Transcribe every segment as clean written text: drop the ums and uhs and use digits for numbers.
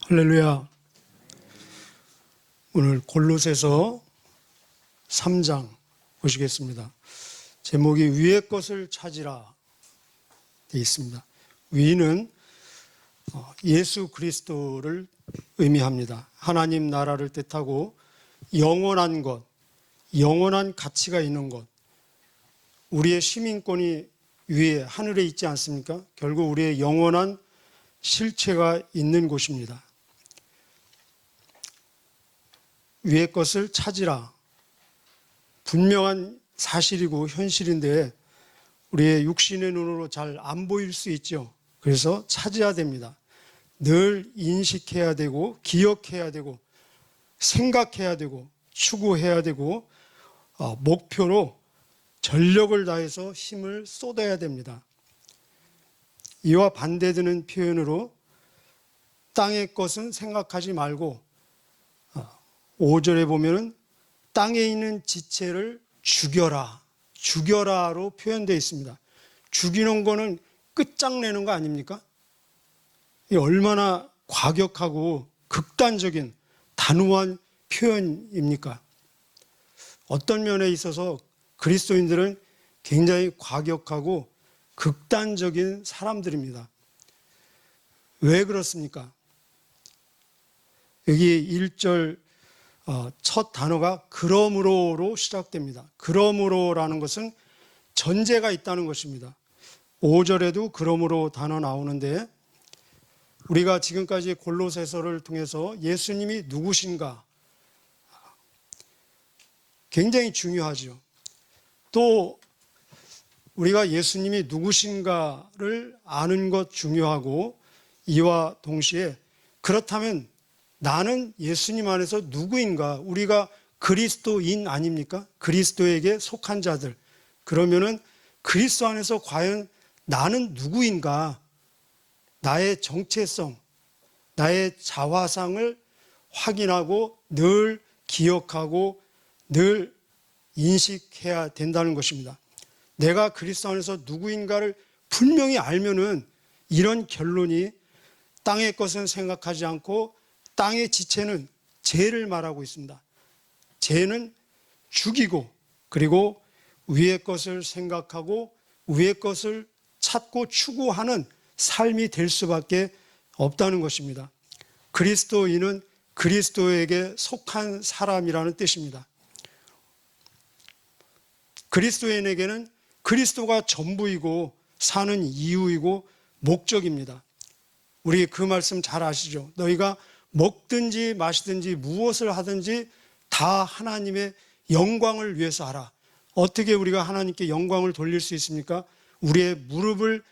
할렐루야. 오늘 골로새서 3장 보시겠습니다. 제목이 위의 것을 찾으라 되어 있습니다. 위는 예수 그리스도를 의미합니다. 하나님 나라를 뜻하고 영원한 것, 영원한 가치가 있는 것. 우리의 시민권이 위에 하늘에 있지 않습니까? 결국 우리의 영원한 실체가 있는 곳입니다. 위의 것을 찾으라. 분명한 사실이고 현실인데 우리의 육신의 눈으로 잘 안 보일 수 있죠. 그래서 찾아야 됩니다. 늘 인식해야 되고 기억해야 되고 생각해야 되고 추구해야 되고 목표로 전력을 다해서 힘을 쏟아야 됩니다. 이와 반대되는 표현으로 땅의 것은 생각하지 말고 5절에 보면은 땅에 있는 지체를 죽여라, 죽여라로 표현되어 있습니다. 죽이는 거는 끝장내는 거 아닙니까? 이 얼마나 과격하고 극단적인 단호한 표현입니까? 어떤 면에 있어서 그리스도인들은 굉장히 과격하고 극단적인 사람들입니다. 왜 그렇습니까? 여기 1절 첫 단어가 그러므로로 시작됩니다. 그러므로라는 것은 전제가 있다는 것입니다. 5절에도 그러므로 단어 나오는데 우리가 지금까지 골로새서를 통해서 예수님이 누구신가 굉장히 중요하죠. 또 우리가 예수님이 누구신가를 아는 것 중요하고 이와 동시에 그렇다면 나는 예수님 안에서 누구인가? 우리가 그리스도인 아닙니까? 그리스도에게 속한 자들. 그러면은 그리스도 안에서 과연 나는 누구인가? 나의 정체성, 나의 자화상을 확인하고 늘 기억하고 늘 인식해야 된다는 것입니다. 내가 그리스도 안에서 누구인가를 분명히 알면은 이런 결론이 땅의 것은 생각하지 않고 땅의 지체는 죄를 말하고 있습니다. 죄는 죽이고 그리고 위의 것을 생각하고 위의 것을 찾고 추구하는 삶이 될 수밖에 없다는 것입니다. 그리스도인은 그리스도에게 속한 사람이라는 뜻입니다. 그리스도인에게는 그리스도가 전부이고 사는 이유이고 목적입니다. 우리 그 말씀 잘 아시죠? 너희가 먹든지 마시든지 무엇을 하든지 다 하나님의 영광을 위해서 하라. 어떻게 우리가 하나님께 영광을 돌릴 수 있습니까? 우리의 무릎을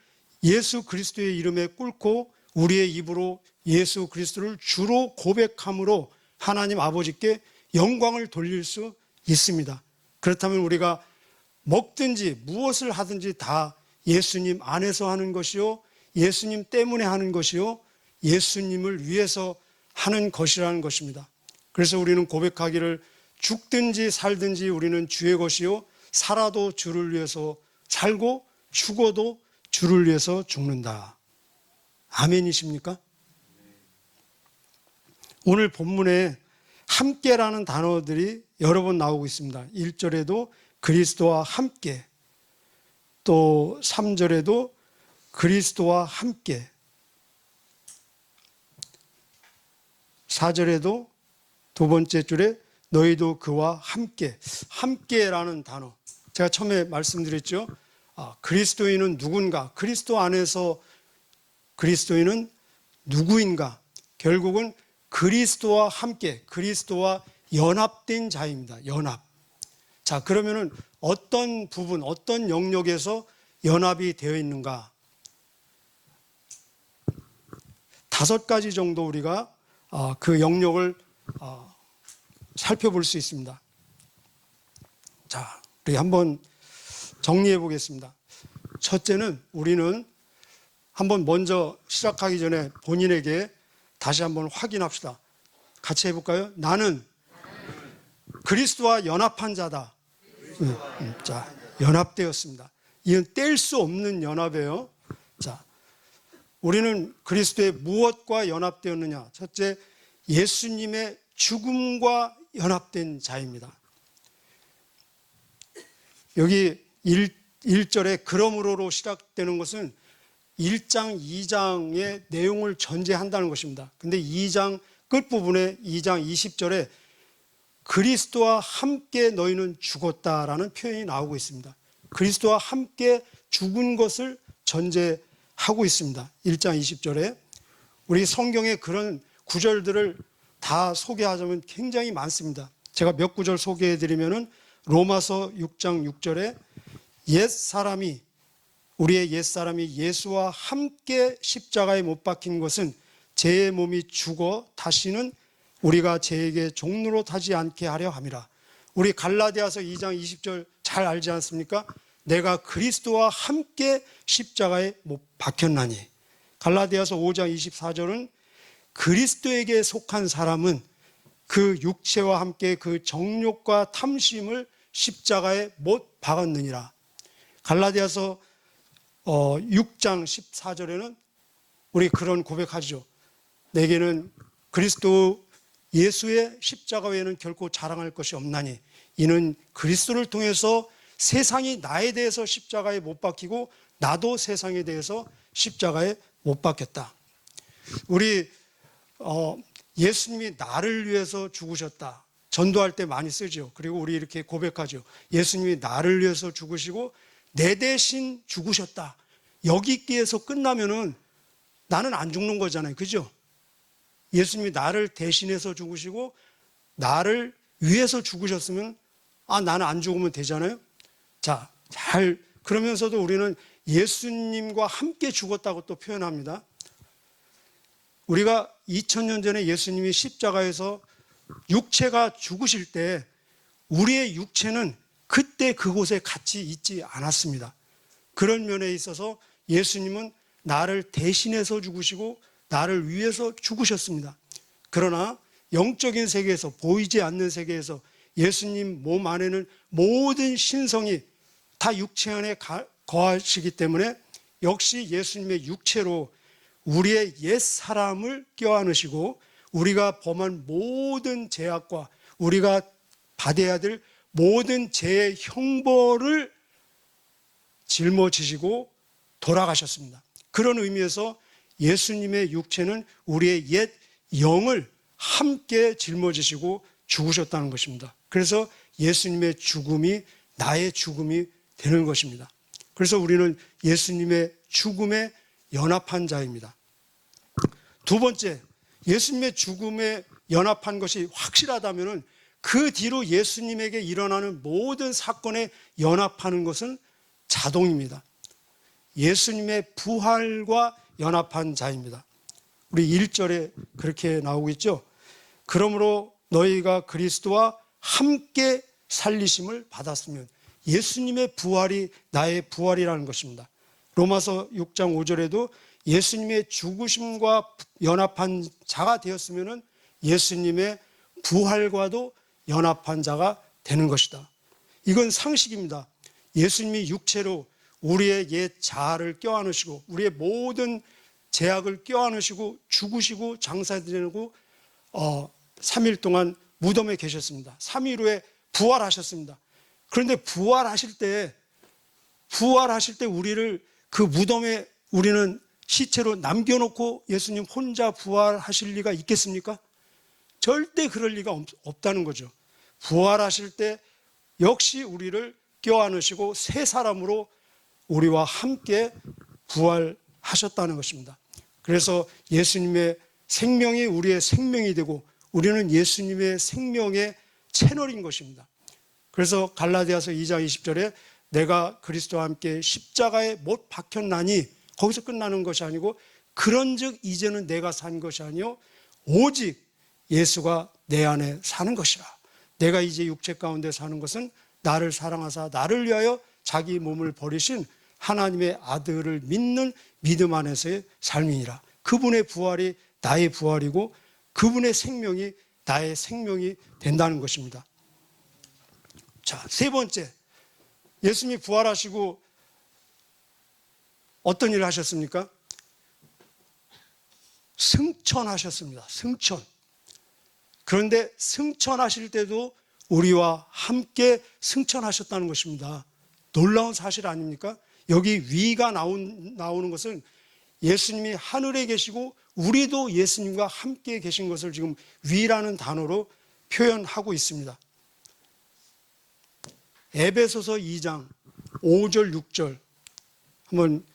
예수 그리스도의 이름에 꿇고 우리의 입으로 예수 그리스도를 주로 고백함으로 하나님 아버지께 영광을 돌릴 수 있습니다. 그렇다면 우리가 먹든지 무엇을 하든지 다 예수님 안에서 하는 것이요 예수님 때문에 하는 것이요 예수님을 위해서 하는 것이라는 것입니다. 그래서 우리는 고백하기를 죽든지 살든지 우리는 주의 것이요 살아도 주를 위해서 살고 죽어도 주를 위해서 죽는다. 아멘이십니까? 오늘 본문에 함께라는 단어들이 여러 번 나오고 있습니다. 1절에도 그리스도와 함께, 또 3절에도 그리스도와 함께, 4절에도 두 번째 줄에 너희도 그와 함께, 함께라는 단어. 제가 처음에 말씀드렸죠. 그리스도인은 누군가? 그리스도 안에서 그리스도인은 누구인가? 결국은 그리스도와 함께, 그리스도와 연합된 자입니다. 연합. 자, 그러면은 어떤 부분, 어떤 영역에서 연합이 되어 있는가? 5가지 정도 우리가 그 영역을 살펴볼 수 있습니다. 자, 우리 한번 정리해 보겠습니다. 첫째는 우리는 한번 먼저 시작하기 전에 본인에게 다시 한번 확인합시다. 같이 해볼까요? 나는 그리스도와 연합한 자다. 자, 연합되었습니다. 이건 뗄 수 없는 연합이에요. 자, 우리는 그리스도의 무엇과 연합되었느냐? 첫째, 예수님의 죽음과 연합된 자입니다. 여기 1절에 그러므로로 시작되는 것은 1장, 2장의 내용을 전제한다는 것입니다. 근데 2장 끝부분에 2장 20절에 그리스도와 함께 너희는 죽었다라는 표현이 나오고 있습니다. 그리스도와 함께 죽은 것을 전제하고 있습니다. 1장 20절에. 우리 성경에 그런 구절들을 다 소개하자면 굉장히 많습니다. 제가 몇 구절 소개해드리면은 로마서 6장 6절에 우리의 옛사람이 예수와 함께 십자가에 못 박힌 것은 제 몸이 죽어 다시는 우리가 죄에게 종로로 타지 않게 하려 함이라. 우리 갈라디아서 2장 20절 잘 알지 않습니까? 내가 그리스도와 함께 십자가에 못 박혔나니. 갈라디아서 5장 24절은 그리스도에게 속한 사람은 그 육체와 함께 그 정욕과 탐심을 십자가에 못 박았느니라. 갈라디아서 6장 14절에는 우리 그런 고백하죠. 내게는 그리스도 예수의 십자가 외에는 결코 자랑할 것이 없나니 이는 그리스도를 통해서 세상이 나에 대해서 십자가에 못 박히고 나도 세상에 대해서 십자가에 못 박혔다. 우리 예수님이 나를 위해서 죽으셨다. 전도할 때 많이 쓰죠. 그리고 우리 이렇게 고백하죠. 예수님이 나를 위해서 죽으시고 내 대신 죽으셨다. 여기에서 끝나면은 나는 안 죽는 거잖아요. 그죠? 예수님이 나를 대신해서 죽으시고 나를 위해서 죽으셨으면 나는 안 죽으면 되잖아요. 자, 그러면서도 우리는 예수님과 함께 죽었다고 또 표현합니다. 우리가 2000년 전에 예수님이 십자가에서 육체가 죽으실 때 우리의 육체는 그때 그곳에 같이 있지 않았습니다. 그런 면에 있어서 예수님은 나를 대신해서 죽으시고 나를 위해서 죽으셨습니다. 그러나 영적인 세계에서, 보이지 않는 세계에서 예수님 몸 안에는 모든 신성이 다 육체 안에 거하시기 때문에 역시 예수님의 육체로 우리의 옛 사람을 껴안으시고 우리가 범한 모든 죄악과 우리가 받아야 될 모든 죄의 형벌을 짊어지시고 돌아가셨습니다. 그런 의미에서 예수님의 육체는 우리의 옛 영을 함께 짊어지시고 죽으셨다는 것입니다. 그래서 예수님의 죽음이 나의 죽음이 되는 것입니다. 그래서 우리는 예수님의 죽음에 연합한 자입니다. 두 번째, 예수님의 죽음에 연합한 것이 확실하다면 그 뒤로 예수님에게 일어나는 모든 사건에 연합하는 것은 자동입니다. 예수님의 부활과 연합한 자입니다. 우리 1절에 그렇게 나오고 있죠. 그러므로 너희가 그리스도와 함께 살리심을 받았으면, 예수님의 부활이 나의 부활이라는 것입니다. 로마서 6장 5절에도 예수님의 죽으심과 연합한 자가 되었으면 예수님의 부활과도 연합한 자가 되는 것이다. 이건 상식입니다. 예수님이 육체로 우리의 옛 자아를 껴안으시고 우리의 모든 죄악을 껴안으시고 죽으시고 장사되고 3일 동안 무덤에 계셨습니다. 3일 후에 부활하셨습니다. 그런데 부활하실 때 우리를 그 무덤에 우리는 시체로 남겨놓고 예수님 혼자 부활하실 리가 있겠습니까? 절대 그럴 리가 없다는 거죠. 부활하실 때 역시 우리를 껴안으시고 새 사람으로 우리와 함께 부활하셨다는 것입니다. 그래서 예수님의 생명이 우리의 생명이 되고 우리는 예수님의 생명의 채널인 것입니다. 그래서 갈라디아서 2장 20절에 내가 그리스도와 함께 십자가에 못 박혔나니, 거기서 끝나는 것이 아니고 그런즉 이제는 내가 산 것이 아니요 오직 예수가 내 안에 사는 것이라. 내가 이제 육체 가운데 사는 것은 나를 사랑하사 나를 위하여 자기 몸을 버리신 하나님의 아들을 믿는 믿음 안에서의 삶이니라. 그분의 부활이 나의 부활이고 그분의 생명이 나의 생명이 된다는 것입니다. 자, 세 번째, 예수님이 부활하시고 어떤 일을 하셨습니까? 승천하셨습니다. 승천. 그런데 승천하실 때도 우리와 함께 승천하셨다는 것입니다. 놀라운 사실 아닙니까? 여기 위가 나오는 것은 예수님이 하늘에 계시고 우리도 예수님과 함께 계신 것을 지금 위라는 단어로 표현하고 있습니다. 에베소서 2장 5절 6절 한번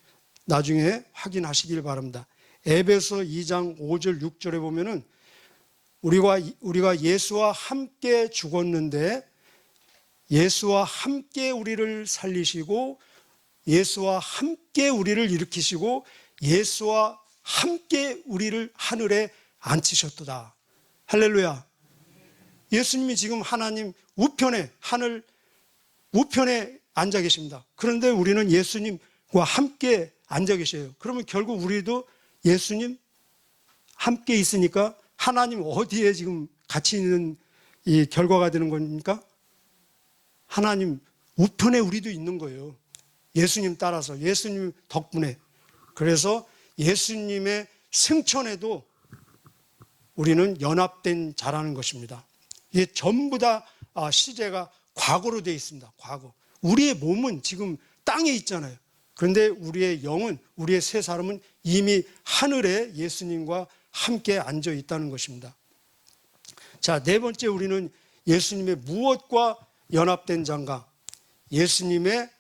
나중에 확인하시길 바랍니다. 에베소 2장 5절 6절에 보면은 우리가 예수와 함께 죽었는데 예수와 함께 우리를 살리시고 예수와 함께 우리를 일으키시고 예수와 함께 우리를 하늘에 앉히셨도다. 할렐루야. 예수님이 지금 하나님 우편에 하늘 우편에 앉아 계십니다. 그런데 우리는 예수님과 함께 앉아 계셔요. 그러면 결국 우리도 예수님 함께 있으니까 하나님 어디에 지금 같이 있는 이 결과가 되는 겁니까? 하나님 우편에 우리도 있는 거예요. 예수님 따라서, 예수님 덕분에. 그래서 예수님의 승천에도 우리는 연합된 자라는 것입니다. 이게 전부 다 시제가 과거로 되어 있습니다. 과거. 우리의 몸은 지금 땅에 있잖아요. 그런데 우리의 영은, 우리의 새 사람은 이미 하늘에 예수님과 함께 앉아 있다는 것입니다. 자, 네 번째 우리는 예수님의 무엇과 연합된 자인가? 예수님의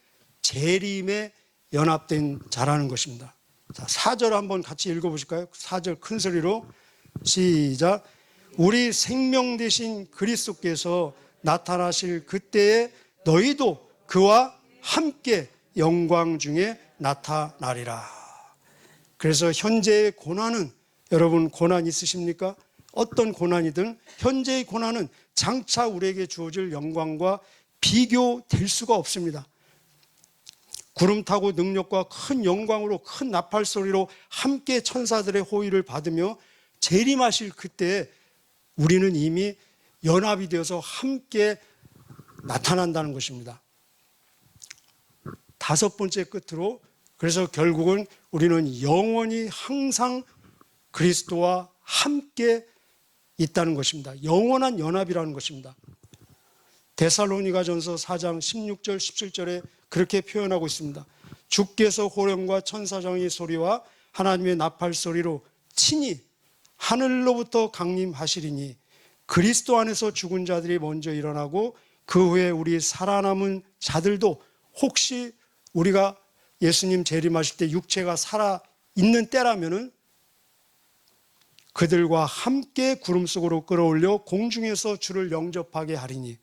재림에 연합된 자라는 것입니다. 자, 4절 한번 같이 읽어보실까요? 4절 큰 소리로 시작. 우리 생명 되신 그리스도께서 나타나실 그때에 너희도 그와 함께 영광 중에 나타나리라. 그래서 현재의 고난은, 여러분 고난 있으십니까? 어떤 고난이든 현재의 고난은 장차 우리에게 주어질 영광과 비교될 수가 없습니다. 구름 타고 능력과 큰 영광으로 큰 나팔 소리로 함께 천사들의 호의를 받으며 재림하실 그때 우리는 이미 연합이 되어서 함께 나타난다는 것입니다. 다섯 번째 끝으로, 그래서 결국은 우리는 영원히 항상 그리스도와 함께 있다는 것입니다. 영원한 연합이라는 것입니다. 데살로니가전서 4장 16절 17절에 그렇게 표현하고 있습니다. 주께서 호령과 천사장의 소리와 하나님의 나팔 소리로 친히 하늘로부터 강림하시리니 그리스도 안에서 죽은 자들이 먼저 일어나고 그 후에 우리 살아남은 자들도 혹시 우리가 예수님 재림하실 때 육체가 살아있는 때라면은 그들과 함께 구름 속으로 끌어올려 공중에서 주를 영접하게 하리니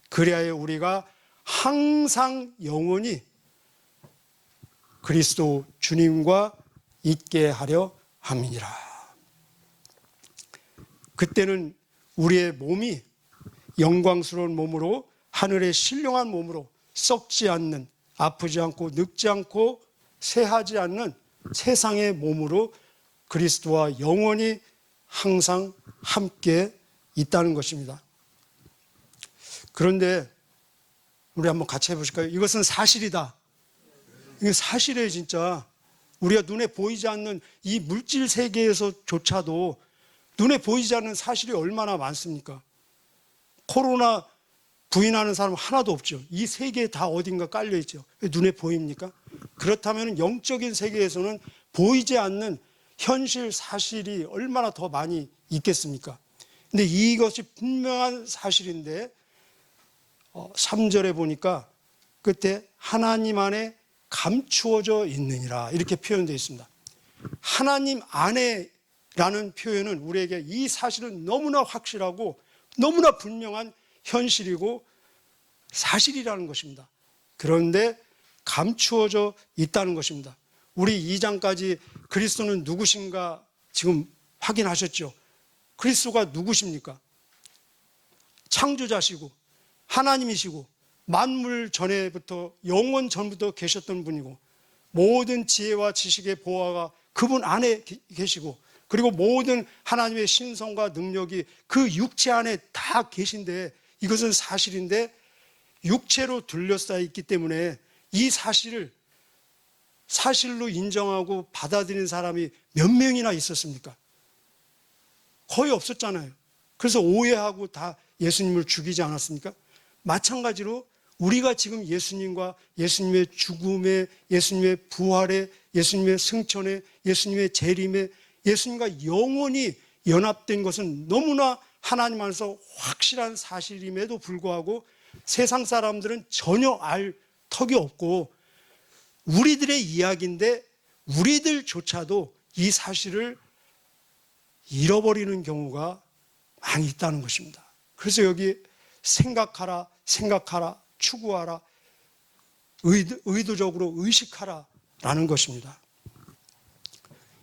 그리하여 우리가 항상 영원히 그리스도 주님과 있게 하려 함이니라. 그때는 우리의 몸이 영광스러운 몸으로 하늘의 신령한 몸으로 썩지 않는, 아프지 않고 늙지 않고 쇠하지 않는 세상의 몸으로 그리스도와 영원히 항상 함께 있다는 것입니다. 그런데 우리 한번 같이 해보실까요? 이것은 사실이다. 이게 사실이에요, 진짜. 우리가 눈에 보이지 않는 이 물질 세계에서조차도 눈에 보이지 않는 사실이 얼마나 많습니까? 코로나 부인하는 사람 하나도 없죠. 이 세계에 다 어딘가 깔려 있죠. 눈에 보입니까? 그렇다면 영적인 세계에서는 보이지 않는 현실 사실이 얼마나 더 많이 있겠습니까? 근데 이것이 분명한 사실인데 3절에 보니까 그때 하나님 안에 감추어져 있느니라 이렇게 표현되어 있습니다. 하나님 안에라는 표현은 우리에게 이 사실은 너무나 확실하고 너무나 분명한 현실이고 사실이라는 것입니다. 그런데 감추어져 있다는 것입니다. 우리 2장까지 그리스도는 누구신가 지금 확인하셨죠? 그리스도가 누구십니까? 창조자시고 하나님이시고 만물 전에부터 영원 전부터 계셨던 분이고 모든 지혜와 지식의 보화가 그분 안에 계시고 그리고 모든 하나님의 신성과 능력이 그 육체 안에 다 계신데 이것은 사실인데 육체로 둘러싸여 있기 때문에 이 사실을 사실로 인정하고 받아들이는 사람이 몇 명이나 있었습니까? 거의 없었잖아요. 그래서 오해하고 다 예수님을 죽이지 않았습니까? 마찬가지로 우리가 지금 예수님과 예수님의 죽음에, 예수님의 부활에, 예수님의 승천에, 예수님의 재림에, 예수님과 영원히 연합된 것은 너무나 하나님 안에서 확실한 사실임에도 불구하고 세상 사람들은 전혀 알 턱이 없고, 우리들의 이야기인데 우리들조차도 이 사실을 잃어버리는 경우가 많이 있다는 것입니다. 그래서 여기 생각하라, 생각하라, 추구하라, 의도적으로 의식하라 라는 것입니다.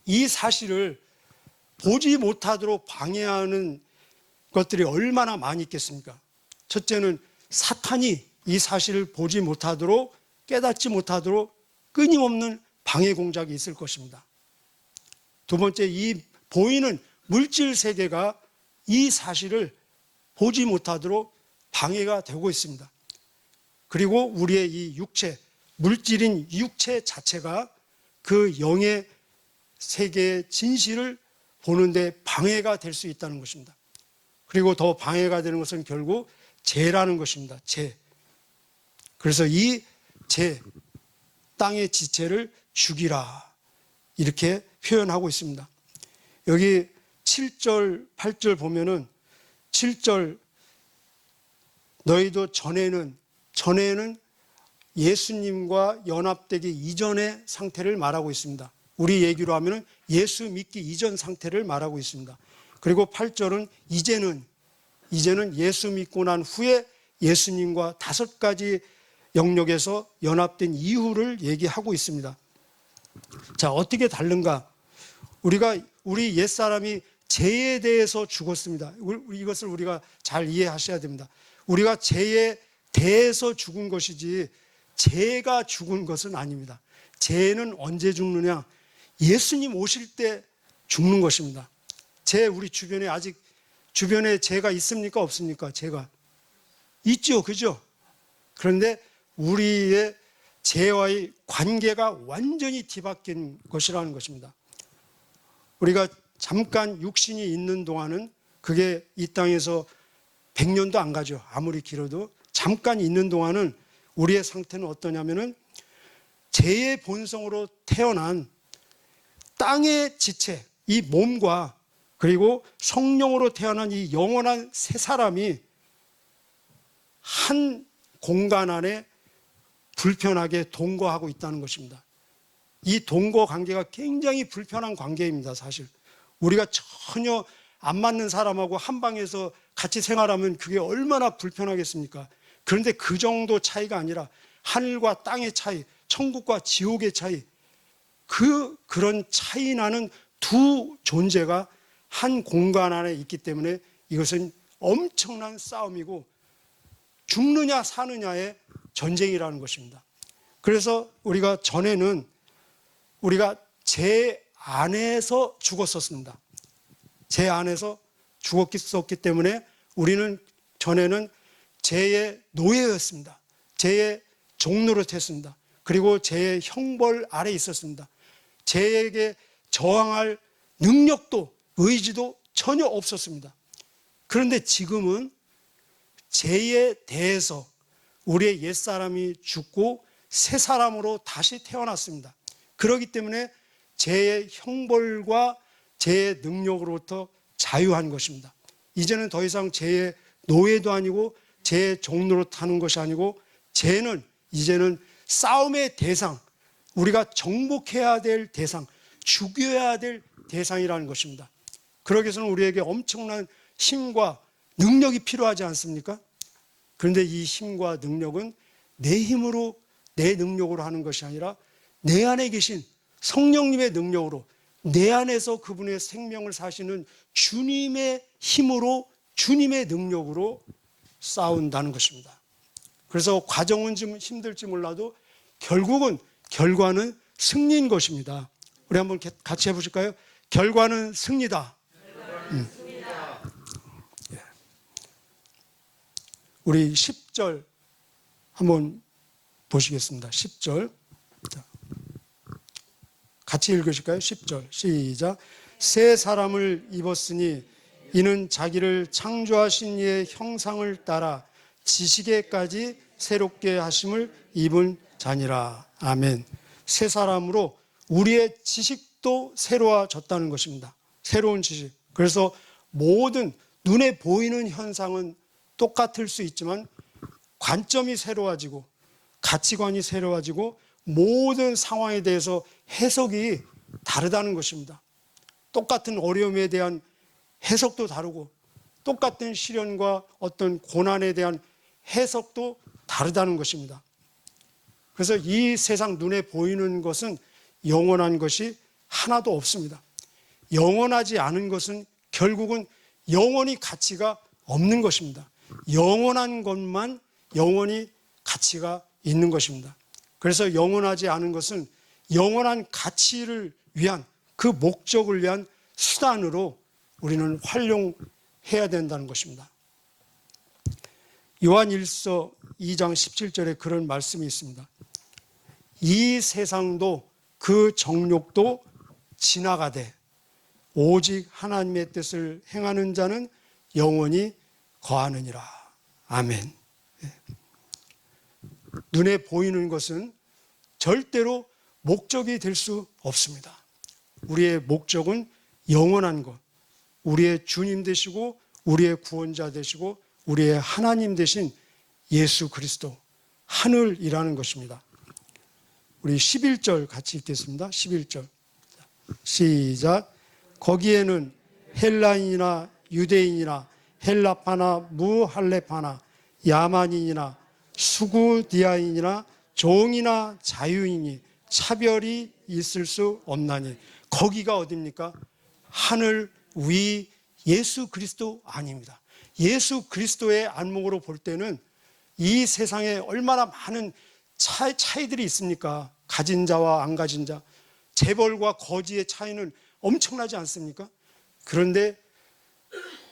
이 사실을 보지 못하도록 방해하는 것들이 얼마나 많이 있겠습니까? 첫째는 사탄이 이 사실을 보지 못하도록, 깨닫지 못하도록 끊임없는 방해 공작이 있을 것입니다. 두 번째, 이 보이는 물질 세계가 이 사실을 보지 못하도록 방해가 되고 있습니다. 그리고 우리의 이 육체, 물질인 육체 자체가 그 영의 세계의 진실을 보는데 방해가 될 수 있다는 것입니다. 그리고 더 방해가 되는 것은 결국 죄라는 것입니다. 죄. 그래서 이 죄, 땅의 지체를 죽이라, 이렇게 표현하고 있습니다. 여기 7절, 8절 보면은 7절, 너희도 전에는 예수님과 연합되기 이전의 상태를 말하고 있습니다. 우리 얘기로 하면은 예수 믿기 이전 상태를 말하고 있습니다. 그리고 8절은 이제는 예수 믿고 난 후에 예수님과 5가지 영역에서 연합된 이후를 얘기하고 있습니다. 자, 어떻게 다른가? 우리 옛사람이 죄에 대해서 죽었습니다. 이것을 우리가 잘 이해하셔야 됩니다. 우리가 죄에 대해서 죽은 것이지 죄가 죽은 것은 아닙니다. 죄는 언제 죽느냐? 예수님 오실 때 죽는 것입니다. 우리 주변에 아직 주변에 죄가 있습니까? 없습니까? 죄가 있죠, 그죠? 그런데 우리의 죄와의 관계가 완전히 뒤바뀐 것이라는 것입니다. 우리가 잠깐 육신이 있는 동안은, 그게 이 땅에서 100년도 안 가죠. 아무리 길어도 잠깐 있는 동안은 우리의 상태는 어떠냐면은 죄의 본성으로 태어난 땅의 지체, 이 몸과 그리고 성령으로 태어난 이 영원한 새 사람이 한 공간 안에 불편하게 동거하고 있다는 것입니다. 이 동거 관계가 굉장히 불편한 관계입니다. 사실 우리가 전혀 안 맞는 사람하고 한 방에서 같이 생활하면 그게 얼마나 불편하겠습니까? 그런데 그 정도 차이가 아니라 하늘과 땅의 차이, 천국과 지옥의 차이, 그런 차이 나는 두 존재가 한 공간 안에 있기 때문에 이것은 엄청난 싸움이고 죽느냐 사느냐의 전쟁이라는 것입니다. 그래서 우리가 전에는 우리가 죄 안에서 죽었었습니다. 죄 안에서 죽었기 때문에 우리는 전에는 죄의 노예였습니다. 죄의 종노릇 했습니다. 그리고 죄의 형벌 아래 있었습니다. 죄에게 저항할 능력도 의지도 전혀 없었습니다. 그런데 지금은 죄에 대해서 우리의 옛사람이 죽고 새 사람으로 다시 태어났습니다. 그렇기 때문에 죄의 형벌과 죄의 능력으로부터 자유한 것입니다. 이제는 더 이상 죄의 노예도 아니고 죄의 종로로 타는 것이 아니고, 죄는 이제는 싸움의 대상, 우리가 정복해야 될 대상, 죽여야 될 대상이라는 것입니다. 그러기 위해서는 우리에게 엄청난 힘과 능력이 필요하지 않습니까? 그런데 이 힘과 능력은 내 힘으로, 내 능력으로 하는 것이 아니라 내 안에 계신 성령님의 능력으로, 내 안에서 그분의 생명을 사시는 주님의 힘으로, 주님의 능력으로 싸운다는 것입니다. 그래서 과정은 좀 힘들지 몰라도 결과는 승리인 것입니다. 우리 한번 같이 해보실까요? 결과는 승리다. 우리 10절 한번 보시겠습니다. 10절. 같이 읽으실까요? 10절 시작. 새 사람을 입었으니 이는 자기를 창조하신 이의 형상을 따라 지식에까지 새롭게 하심을 입은 자니라. 아멘. 새 사람으로 우리의 지식도 새로워졌다는 것입니다. 새로운 지식. 그래서 모든 눈에 보이는 현상은 똑같을 수 있지만 관점이 새로워지고 가치관이 새로워지고 모든 상황에 대해서 해석이 다르다는 것입니다. 똑같은 어려움에 대한 해석도 다르고 똑같은 시련과 어떤 고난에 대한 해석도 다르다는 것입니다. 그래서 이 세상 눈에 보이는 것은 영원한 것이 하나도 없습니다. 영원하지 않은 것은 결국은 영원히 가치가 없는 것입니다. 영원한 것만 영원히 가치가 있는 것입니다. 그래서 영원하지 않은 것은 영원한 가치를 위한 그 목적을 위한 수단으로 우리는 활용해야 된다는 것입니다. 요한 1서 2장 17절에 그런 말씀이 있습니다. 이 세상도 그 정욕도 지나가되 오직 하나님의 뜻을 행하는 자는 영원히 거하느니라. 아멘. 눈에 보이는 것은 절대로 목적이 될 수 없습니다. 우리의 목적은 영원한 것, 우리의 주님 되시고 우리의 구원자 되시고 우리의 하나님 되신 예수 그리스도, 하늘이라는 것입니다. 우리 11절 같이 읽겠습니다. 11절 시작. 거기에는 헬라인이나 유대인이나 헬라파나 무할레파나 야만인이나 수구디아인이나 종이나 자유인이 차별이 있을 수 없나니. 거기가 어디입니까? 하늘 위 예수 그리스도 안입니다. 예수 그리스도의 안목으로 볼 때는 이 세상에 얼마나 많은 차이들이 있습니까? 가진 자와 안 가진 자, 재벌과 거지의 차이는 엄청나지 않습니까? 그런데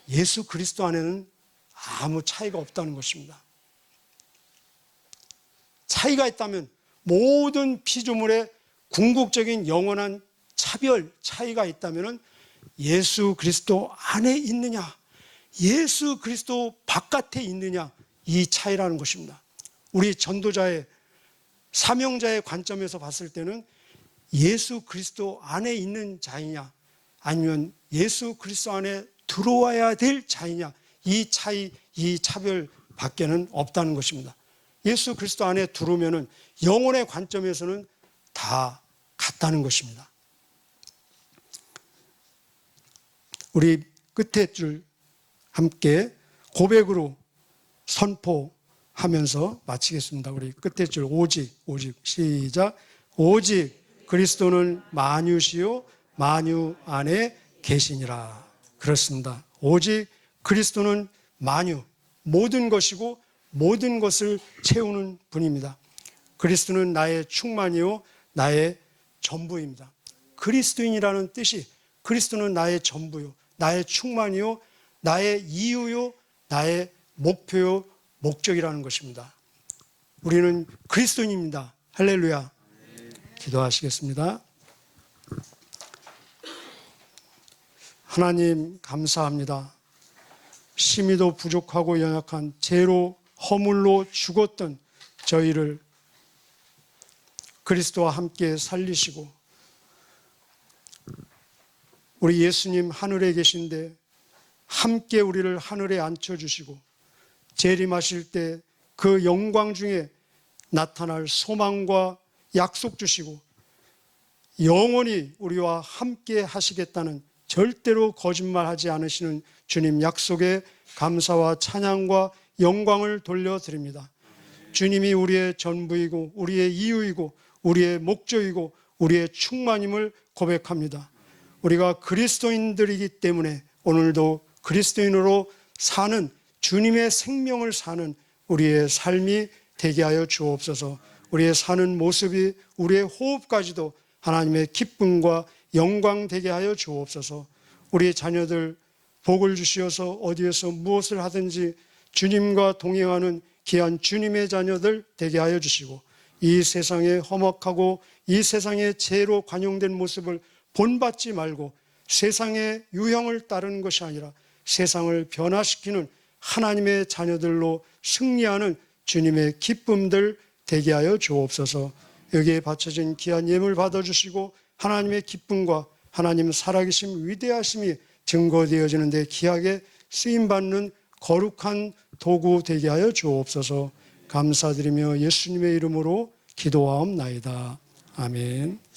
예수 그리스도 안에는 아무 차이가 없다는 것입니다. 차이가 있다면 모든 피조물의 궁극적인 영원한 차별, 차이가 있다면 예수 그리스도 안에 있느냐, 예수 그리스도 바깥에 있느냐, 이 차이라는 것입니다. 우리 전도자의 사명자의 관점에서 봤을 때는 예수 그리스도 안에 있는 자이냐 아니면 예수 그리스도 안에 들어와야 될 자이냐, 이 차이, 이 차별 밖에는 없다는 것입니다. 예수 그리스도 안에 들어오면은 영혼의 관점에서는 다 같다는 것입니다. 우리 끝에 줄 함께 고백으로 선포하면서 마치겠습니다. 우리 끝에 줄 오직 시작. 오직 그리스도는 만유시요 만유 안에 계시니라. 그렇습니다. 오직 그리스도는 만유, 모든 것이고 모든 것을 채우는 분입니다. 그리스도는 나의 충만이요 나의 전부입니다. 그리스도인이라는 뜻이 그리스도는 나의 전부요 나의 충만이요 나의 이유요 나의 목표요 목적이라는 것입니다. 우리는 그리스도인입니다. 할렐루야. 기도하시겠습니다. 하나님 감사합니다. 심히도 부족하고 연약한 죄로 허물로 죽었던 저희를 그리스도와 함께 살리시고 우리 예수님 하늘에 계신데 함께 우리를 하늘에 앉혀주시고 재림하실 때 그 영광 중에 나타날 소망과 약속 주시고 영원히 우리와 함께 하시겠다는 절대로 거짓말하지 않으시는 주님 약속에 감사와 찬양과 영광을 돌려드립니다. 주님이 우리의 전부이고 우리의 이유이고 우리의 목적이고 우리의 충만임을 고백합니다. 우리가 그리스도인들이기 때문에 오늘도 그리스도인으로 사는 주님의 생명을 사는 우리의 삶이 되게 하여 주옵소서. 우리의 사는 모습이 우리의 호흡까지도 하나님의 기쁨과 영광 되게 하여 주옵소서. 우리의 자녀들 복을 주시어서 어디에서 무엇을 하든지 주님과 동행하는 귀한 주님의 자녀들 되게 하여 주시고 이 세상에 험악하고 이 세상의 죄로 관용된 모습을 본받지 말고 세상의 유형을 따르는 것이 아니라 세상을 변화시키는 하나님의 자녀들로 승리하는 주님의 기쁨들 되게 하여 주옵소서. 여기에 바쳐진 귀한 예물 받아주시고 하나님의 기쁨과 하나님 살아계심 위대하심이 증거되어지는 데 귀하게 쓰임받는 거룩한 도구 되게 하여 주옵소서. 감사드리며 예수님의 이름으로 기도하옵나이다. 아멘.